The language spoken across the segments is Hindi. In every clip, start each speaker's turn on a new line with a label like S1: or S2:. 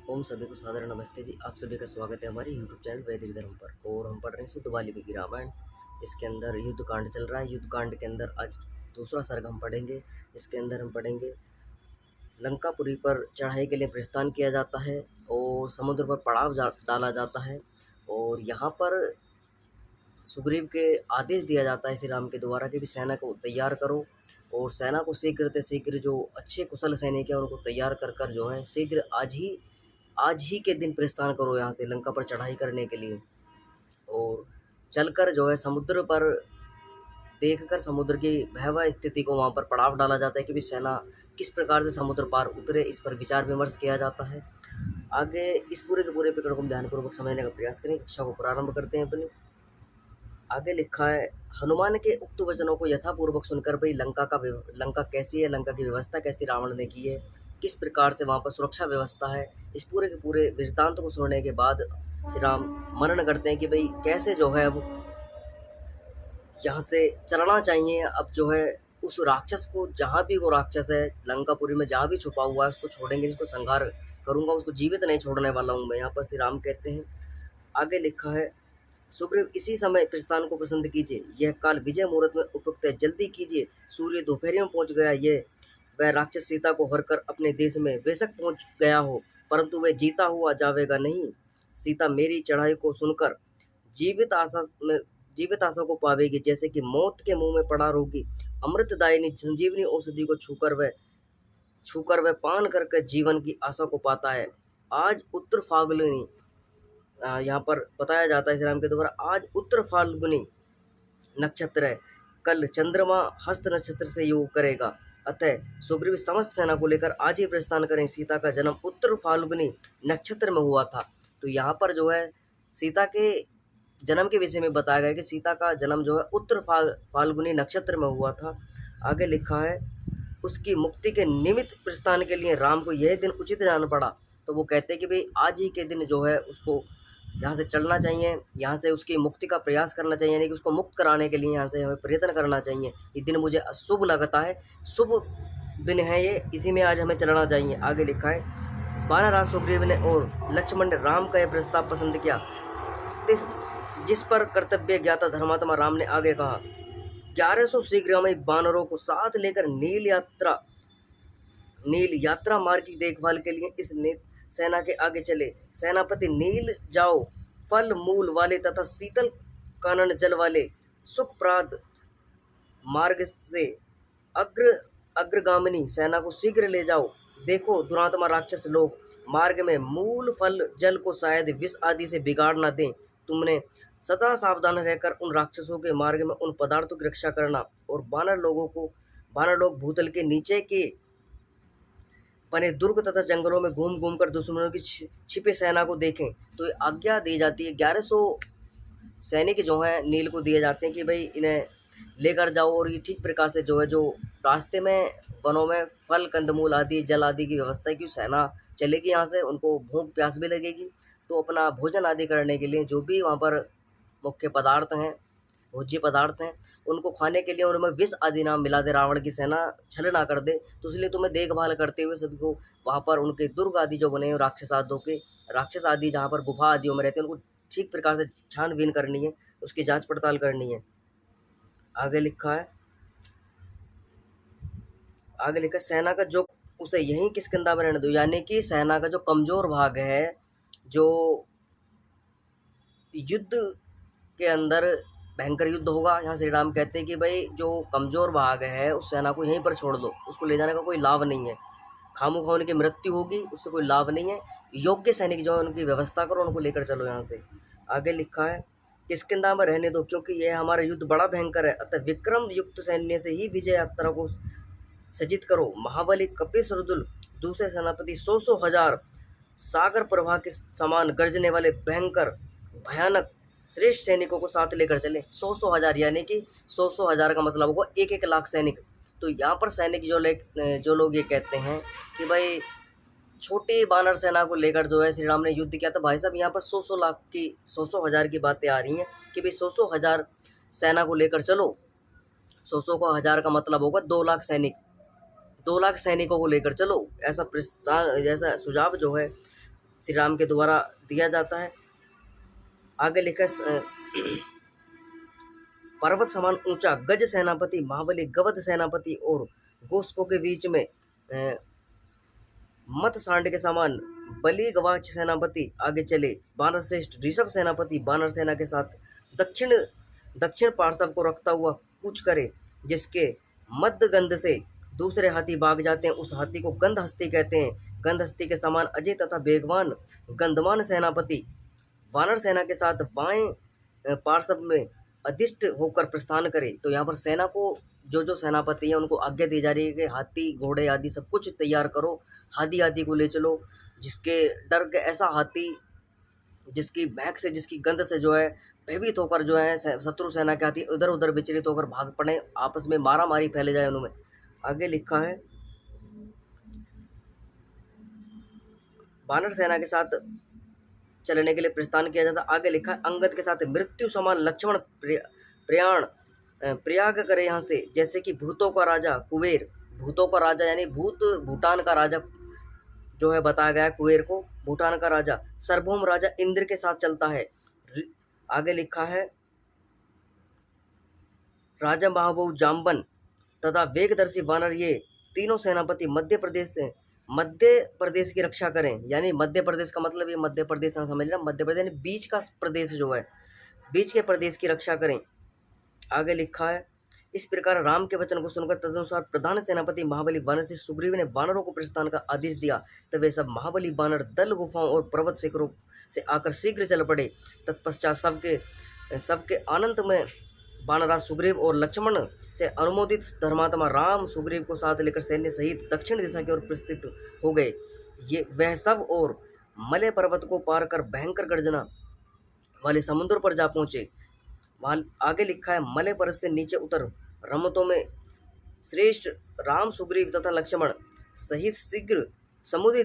S1: ओम सभी को सादर नमस्ते जी। आप सभी का स्वागत है हमारे यूट्यूब चैनल वैदिक धर्म पर। और हम पढ़ रहे हैं शुद्ध वाल्मीकि रामायण। इसके अंदर युद्ध कांड चल रहा है। युद्ध कांड के अंदर आज दूसरा सर्ग हम पढ़ेंगे। इसके अंदर हम पढ़ेंगे लंकापुरी पर चढ़ाई के लिए प्रस्थान किया जाता है और समुद्र पर पड़ाव डाला जाता है। और यहाँ पर सुग्रीव के आदेश दिया जाता है श्री राम के द्वारा कि भी सेना को तैयार करो और सेना को शीघ्र से शीघ्र जो अच्छे कुशल सैनिक हैं उनको तैयार कर कर जो है शीघ्र आज ही के दिन प्रस्थान करो यहाँ से लंका पर चढ़ाई करने के लिए। और चलकर जो है समुद्र पर देखकर समुद्र की भयावह स्थिति को वहाँ पर पड़ाव डाला जाता है कि भी सेना किस प्रकार से समुद्र पार उतरे, इस पर विचार विमर्श किया जाता है। आगे इस पूरे के पूरे प्रकरण को ध्यानपूर्वक समझने का प्रयास करें। कक्षा को प्रारंभ करते हैं अपनी। आगे लिखा है, हनुमान के उक्त वचनों को यथापूर्वक सुनकर भाई लंका कैसी है, लंका की व्यवस्था कैसी रावण ने की है, किस प्रकार से वहाँ पर सुरक्षा व्यवस्था है, इस पूरे के पूरे वृत्तांत को सुनने के बाद श्री राम मनन करते हैं कि भाई कैसे जो है अब यहाँ से चलना चाहिए। अब जो है उस राक्षस को, जहाँ भी वो राक्षस है लंकापुरी में जहाँ भी छुपा हुआ है, उसको छोड़ेंगे, उसको संहार करूँगा, उसको जीवित नहीं छोड़ने वाला हूँ मैं। यहाँ पर श्री राम कहते हैं। आगे लिखा है, सुग्रीव इसी समय प्रस्थान को पसंद कीजिए, यह काल विजय मुहूर्त में उपयुक्त है, जल्दी कीजिए। सूर्य दोपहर में पहुंच गया, ये वह राक्षस सीता को हरकर अपने देश में बेशक पहुंच गया हो, परंतु वह जीता हुआ जावेगा नहीं। सीता मेरी चढ़ाई को सुनकर जीवित आशा में जीवित आशा को पावेगी, जैसे कि मौत के मुंह में पड़ा रोगी अमृतदायिनी संजीवनी औषधि को छूकर वह पान करके जीवन की आशा को पाता है। आज उत्तर फाल्गुनी, यहाँ पर बताया जाता है श्री राम के द्वारा, आज उत्तर फाल्गुनी नक्षत्र है, कल चंद्रमा हस्त नक्षत्र से योग करेगा, अतः सुग्रीव समस्त सेना को लेकर आज ही प्रस्थान करें। सीता का जन्म उत्तर फाल्गुनी नक्षत्र में हुआ था। तो यहाँ पर जो है सीता के जन्म के विषय में बताया गया कि सीता का जन्म जो है उत्तर फाल्गुनी नक्षत्र में हुआ था। आगे लिखा है, उसकी मुक्ति के निमित्त प्रस्थान के लिए राम को यह दिन उचित जान पड़ा। तो वो कहते हैं कि भाई आज ही के दिन जो है उसको यहाँ से चलना चाहिए, यहाँ से उसकी मुक्ति का प्रयास करना चाहिए, यानी कि उसको मुक्त कराने के लिए यहाँ से हमें प्रयत्न करना चाहिए। ये दिन मुझे शुभ लगता है, शुभ दिन है ये, इसी में आज हमें चलना चाहिए। आगे लिखा है, वानराज सुग्रीव ने और लक्ष्मण ने राम का यह प्रस्ताव पसंद किया, जिस पर कर्तव्य ज्ञाता धर्मात्मा राम ने आगे कहा, 1100 शीघ्रगामी बानरों को साथ लेकर नील यात्रा मार्ग की देखभाल के लिए इस सेना के आगे चले। सेनापति नील जाओ फल मूल वाले तथा शीतल कानन जल वाले सुखप्रद मार्ग से अग्रगामिनी सेना को शीघ्र ले जाओ। देखो दुरात्मा राक्षस लोग मार्ग में मूल फल जल को शायद विष आदि से बिगाड़ न दें। तुमने सदा सावधान रहकर उन राक्षसों के मार्ग में उन पदार्थों की रक्षा करना। और बानर लोग भूतल के नीचे के बने दुर्ग तथा जंगलों में घूम घूम कर दुश्मनों की छिपे सेना को देखें। तो ये आज्ञा दी जाती है। 1100 सैनिक जो हैं नील को दिए जाते हैं कि भाई इन्हें लेकर जाओ, और ये ठीक प्रकार से जो है जो रास्ते में वनों में फल कंदमूल आदि जल आदि की व्यवस्था है कि सेना चलेगी, यहाँ से उनको भूख प्यास भी लगेगी, तो अपना भोजन आदि करने के लिए जो भी वहाँ पर मुख्य पदार्थ हैं, भोज्य पदार्थ हैं, उनको खाने के लिए उनमें विष आदि नाम मिला दे, रावण की सेना छल ना कर दे। तो इसलिए तुम्हें देखभाल करते हुए सभी को वहाँ पर उनके दुर्ग आदि जो बने हैं राक्षस आदि जहाँ पर गुफा आदियों में रहते हैं, उनको ठीक प्रकार से छानबीन करनी है, उसकी जांच पड़ताल करनी है। आगे लिखा है, सेना का जो उसे यहीं किष्किंधा में रहने दो, यानी कि सेना का जो कमजोर भाग है, जो युद्ध के अंदर भयंकर युद्ध होगा, यहाँ श्री राम कहते हैं कि भाई जो कमजोर भाग है उस सेना को यहीं पर छोड़ दो, उसको ले जाने का कोई लाभ नहीं है, खामोखा उनकी मृत्यु होगी, उससे कोई लाभ नहीं है। योग्य सैनिक जो है उनकी व्यवस्था करो, उनको लेकर चलो यहाँ से। आगे लिखा है, किष्किंधा में रहने दो, क्योंकि यह हमारा युद्ध बड़ा भयंकर है, अतः विक्रम युक्त सैन्य से ही विजय यात्रा को सज्जित करो। महाबली कपिस रुदुल दूसरे सेनापति 100 हजार सागर प्रवाह के समान गर्जने वाले भयानक श्रेष्ठ सैनिकों को साथ लेकर चले। 100 हजार, यानी कि 100 हजार का मतलब होगा 1 लाख सैनिक। तो यहाँ पर सैनिक जो लोग ये कहते हैं कि भाई छोटी बानर सेना को लेकर जो है श्री राम ने युद्ध किया, तो भाई साहब यहाँ पर 100 हजार की बातें आ रही हैं कि भाई 100 हजार सेना को लेकर चलो। 100 का हजार का मतलब होगा 2 लाख सैनिक, 2 लाख सैनिकों को लेकर चलो। ऐसा सुझाव जो है श्री राम के द्वारा दिया जाता है। आगे लिखा पर्वत समान ऊंचा गज सेनापति महाबली गवध सेनापति और गोस्पों के बीच में मत सांड के समान बलि गवाच सेनापति आगे चले। वानर श्रेष्ठ ऋषभ सेनापति वानर सेना के साथ दक्षिण दक्षिण पार्श्व को रखता हुआ कूच करे, जिसके मध्य गंध से दूसरे हाथी भाग जाते हैं, उस हाथी को गंधहस्ती कहते हैं। गंधहस्ती के समान अजय तथा वेगवान गंधमान सेनापति वानर सेना के साथ बाएं पार्श्व में अधिष्ठ होकर प्रस्थान करे। तो यहाँ पर सेना को जो सेनापति हैं उनको आज्ञा दी जा रही है कि हाथी घोड़े आदि सब कुछ तैयार करो, हाथी आदि को ले चलो, जिसके डर के ऐसा हाथी जिसकी महक से जिसकी गंध से जो है भयभीत होकर जो है शत्रु सेना के हाथी इधर उधर विचलित होकर भाग पड़े, आपस में मारा मारी फैले जाए उनमें। आगे लिखा है वानर सेना के साथ चलने के लिए प्रस्थान किया जाता। आगे लिखा है अंगद के साथ मृत्यु समान लक्ष्मण प्रयाण प्रयाग करे यहाँ से, जैसे कि भूतों का राजा कुबेर, भूतों का राजा यानी भूटान का राजा जो है बताया गया है कुबेर को, भूटान का राजा सार्वभौम राजा इंद्र के साथ चलता है। आगे लिखा है राजा महाबहु जाम्बन तथा वेगदर्शी वानर ये तीनों सेनापति मध्य प्रदेश की रक्षा करें। यानी मध्य प्रदेश का मतलब ये मध्य प्रदेश ना समझ लेना, मध्य प्रदेश यानी बीच का प्रदेश जो है, बीच के प्रदेश की रक्षा करें। आगे लिखा है इस प्रकार राम के वचन को सुनकर तदनुसार प्रधान सेनापति महाबली वानर से सुग्रीव ने वानरों को प्रस्थान का आदेश दिया। तब वे सब महाबली वानर दल गुफाओं और पर्वत शिखरों से आकर शीघ्र चल पड़े। तत्पश्चात सबके आनंद में वानराज सुग्रीव और लक्ष्मण से अनुमोदित धर्मात्मा राम सुग्रीव को साथ लेकर सैन्य सहित दक्षिण दिशा की ओर प्रस्थित हो गए। ये वह सब और मलय पर्वत को पार कर भयंकर गर्जना वाले समुद्र पर जा पहुंचे। वहाँ आगे लिखा है मलय पर्वत से नीचे उतर रमतों में श्रेष्ठ राम सुग्रीव तथा लक्ष्मण सहित शीघ्र समुद्र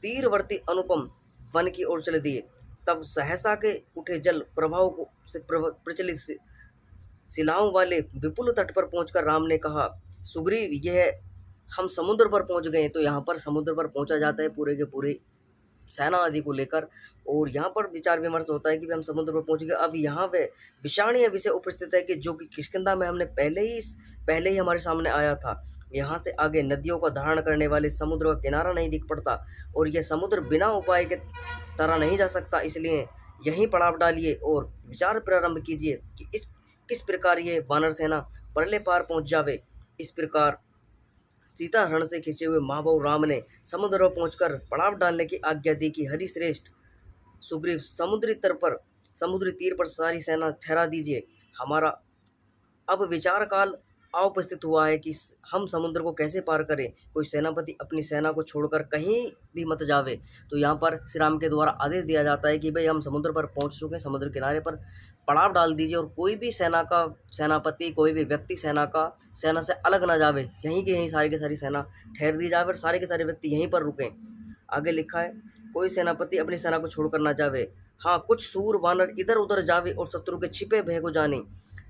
S1: तीरवर्ती अनुपम वन की ओर चले दिए। तब सहसा के उठे जल प्रभाव को से प्रचलित शिलाओं वाले विपुल तट पर पहुंचकर राम ने कहा सुग्रीव यह हम समुद्र पर पहुंच गए। तो यहाँ पर समुद्र पर पहुंचा जाता है पूरे के पूरे सेना आदि को लेकर, और यहाँ पर विचार विमर्श होता है कि हम समुद्र पर पहुंच गए। अब यहाँ पे विषाणीय विषय उपस्थित है कि जो कि किष्किंधा में हमने पहले ही हमारे सामने आया था। यहाँ से आगे नदियों का धारण करने वाले समुद्र का किनारा नहीं दिख पड़ता और यह समुद्र बिना उपाय के तरह नहीं जा सकता, इसलिए यहीं पड़ाव डालिए और विचार प्रारंभ कीजिए कि किस प्रकार ये वानर सेना परले पार पहुँच जावे। इस प्रकार सीता हरण से खींचे हुए महाबहु राम ने समुद्र पर पहुंचकर पड़ाव डालने की आज्ञा दी कि हरिश्रेष्ठ सुग्रीव समुद्री तीर पर सारी सेना ठहरा दीजिए। हमारा अब विचार काल उपस्थित हुआ है कि हम समुद्र को कैसे पार करें, कोई सेनापति अपनी सेना को छोड़कर कहीं भी मत जावे। तो यहाँ पर श्री राम के द्वारा आदेश दिया जाता है कि भाई हम समुद्र पर पहुँच चुके हैं, समुद्र किनारे पर पड़ाव डाल दीजिए और कोई भी सेनापति कोई भी व्यक्ति सेना से अलग ना जावे, यहीं के यहीं सारी की सारी सेना ठहर दी जावे और सारे के सारे व्यक्ति यहीं पर रुकें। आगे लिखा है कोई सेनापति अपनी सेना को छोड़कर ना जावे, हाँ कुछ सूर वानर इधर उधर जावे और शत्रु के छिपे भय को जाने।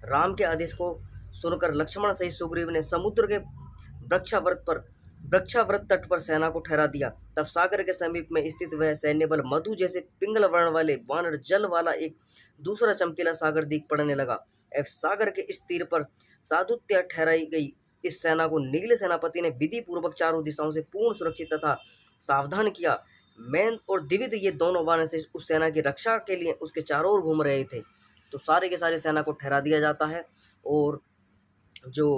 S1: राम के आदेश को सुनकर लक्ष्मण सहित सुग्रीव ने समुद्र के वृक्षावृत तट पर सेना को ठहरा दिया। तब सागर के समीप में स्थित वह सैन्य बल मधु जैसे पिंगल वर्ण वाले वानर जल वाला एक दूसरा चमकीला सागर दिख पड़ने लगा। सागर के इस तीर पर साधुत्य ठहराई गई इस सेना को नील सेनापति ने विधि पूर्वक चारों दिशाओं से पूर्ण सुरक्षित तथा सावधान किया। मैन और द्विविध ये दोनों वानर से उस सेना की रक्षा के लिए उसके चारों ओर घूम रहे थे। तो सारे के सारे सेना को ठहरा दिया जाता है और जो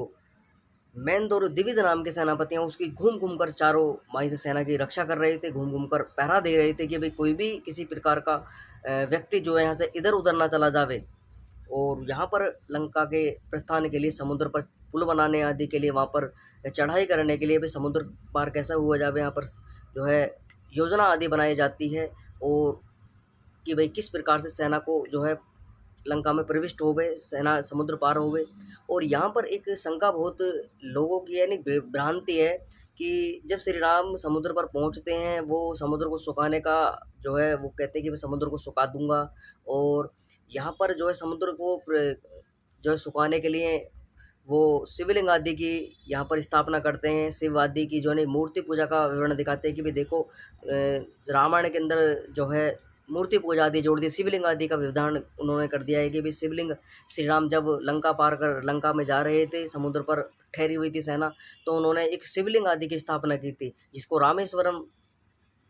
S1: मैंद और द्विविध नाम के सेनापति हैं उसकी घूम कर चारों माई से सेना की रक्षा कर रहे थे, घूम कर पहरा दे रहे थे कि भाई कोई भी किसी प्रकार का व्यक्ति जो है यहाँ से इधर उधर ना चला जावे। और यहाँ पर लंका के प्रस्थान के लिए समुद्र पर पुल बनाने आदि के लिए, वहाँ पर चढ़ाई करने के लिए भी समुद्र पार कैसा हुआ जावे, यहाँ पर जो है योजना आदि बनाई जाती है और कि भाई किस प्रकार से सेना को जो है लंका में प्रविष्ट हो गए, सेना समुद्र पार हो गए। और यहाँ पर एक शंका बहुत लोगों की यानी भ्रांति है कि जब श्री राम समुद्र पर पहुँचते हैं वो समुद्र को सुखाने का जो है वो कहते हैं कि मैं समुद्र को सुखा दूंगा, और यहाँ पर जो है समुद्र को जो है सुखाने के लिए वो शिवलिंग आदि की यहाँ पर स्थापना करते हैं। शिव आदि की जो है मूर्ति पूजा का विवरण दिखाते हैं कि भाई देखो रामायण के अंदर जो है मूर्ति पूजा आदि जोड़ दी, शिवलिंग आदि का विधान उन्होंने कर दिया है कि भाई शिवलिंग, श्री राम जब लंका पार कर लंका में जा रहे थे, समुद्र पर ठहरी हुई थी सेना, तो उन्होंने एक शिवलिंग आदि की स्थापना की थी, जिसको रामेश्वरम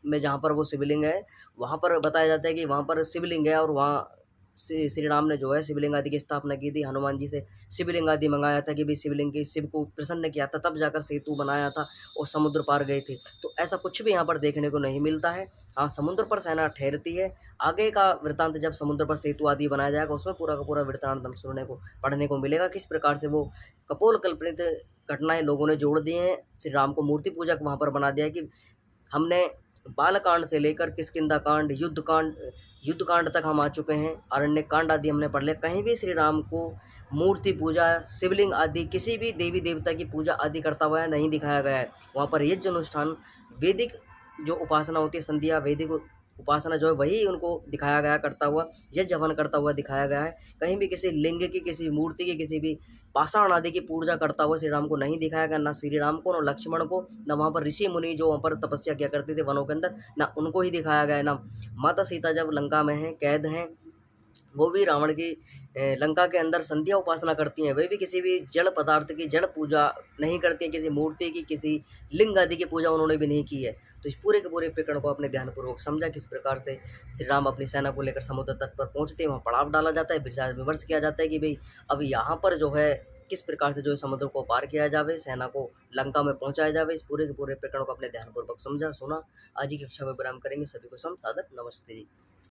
S1: में जहाँ पर वो शिवलिंग है वहाँ पर बताया जाता है कि वहाँ पर शिवलिंग है, और वहाँ श्री राम ने जो है शिवलिंग आदि की स्थापना की थी। हनुमान जी से शिवलिंग आदि मंगाया था कि भाई शिवलिंग की शिव को प्रसन्न किया था, तब जाकर सेतु बनाया था और समुद्र पार गए थे। तो ऐसा कुछ भी यहाँ पर देखने को नहीं मिलता है। हाँ, समुद्र पर सेना ठहरती है। आगे का वृत्तांत जब समुद्र पर सेतु आदि बनाया जाएगा उसमें पूरा का पूरा वृत्तांत हम सुनने को पढ़ने को मिलेगा, किस प्रकार से वो कपोल कल्पित घटनाएं लोगों ने जोड़ दी हैं। श्री राम को मूर्ति पूजक वहाँ पर बना दिया है कि हमने बालकांड से लेकर किष्किंधा कांड, युद्ध कांड तक हम आ चुके हैं, अरण्य कांड आदि हमने पढ़ लिया। कहीं भी श्री राम को मूर्ति पूजा, शिवलिंग आदि किसी भी देवी देवता की पूजा आदि करता हुआ नहीं दिखाया गया है। वहाँ पर यज्ञ अनुष्ठान, वैदिक जो उपासना होती है, संध्या वैदिक उपासना जो है वही उनको दिखाया गया करता हुआ, यज्ञ हवन करता हुआ दिखाया गया है। कहीं भी किसी लिंग की, किसी मूर्ति की, किसी भी पाषाण आदि की पूजा करता हुआ श्री राम को नहीं दिखाया गया। ना श्री राम को, ना लक्ष्मण को, ना वहाँ पर ऋषि मुनि जो वहाँ पर तपस्या किया करते थे वनों के अंदर, ना उनको ही दिखाया गया है। ना माता सीता जब लंका में हैं, कैद हैं, वो भी रावण की लंका के अंदर संध्या उपासना करती हैं। वे भी किसी भी जड़ पदार्थ की जड़ पूजा नहीं करती हैं, किसी मूर्ति की, किसी लिंग आदि की पूजा उन्होंने भी नहीं की है। तो इस पूरे के पूरे प्रकरण को अपने ध्यानपूर्वक समझा, किस प्रकार से श्री राम अपनी सेना को लेकर समुद्र तट पर पहुँचते हैं, वहाँ पड़ाव डाला जाता है, विचार विमर्श किया जाता है कि भाई अब यहाँ पर जो है किस प्रकार से जो है समुद्र को पार किया जावे, सेना को लंका में पहुँचाया जावे। इस पूरे के पूरे प्रकरण को अपने ध्यानपूर्वक समझा सुना। आज की कक्षा को विराम करेंगे। सभी को सम सादर नमस्ते जी।